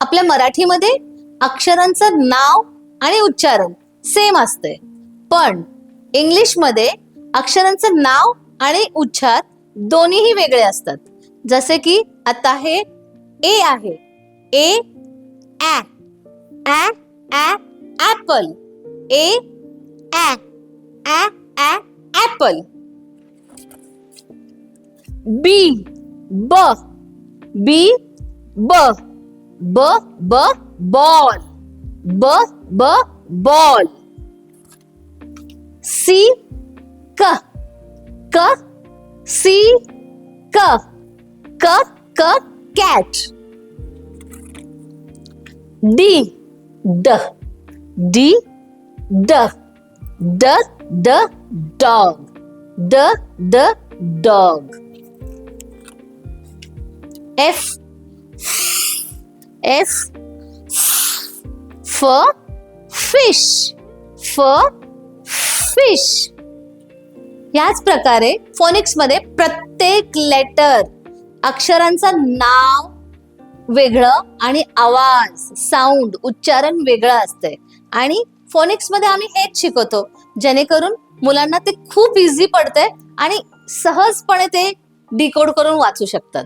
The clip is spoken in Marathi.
आपल्या मराठीमध्ये अक्षरांचं नाव आणि उच्चारण सेम असते, पण इंग्लिशमध्ये अक्षरांचं नाव आणि उच्चार दोन्हीही वेगळे असतात. जसे की आता हे ए आहे, ए ॲ ॲ ॲ ॲपल, ए ॲ ॲ ॲ ॲपल. बी ब बी ब ब ब बॉल, ब ब बॉल. सी क क सी क क क कॅट. डी ड डी ड ड ड डॉग, ड ड डॉग. एफ एफ फ फिश, फ फिश. याच प्रकारे फोनिक्स मध्ये प्रत्येक लेटर अक्षरांचं नाव वेगळं आणि आवाज साऊंड उच्चारण वेगळं असते. आणि फोनिक्स मध्ये आम्ही हेच शिकवतो, जेणेकरून मुलांना ते खूप इझी पडते आणि सहजपणे ते डिकोड करून वाचू शकतात.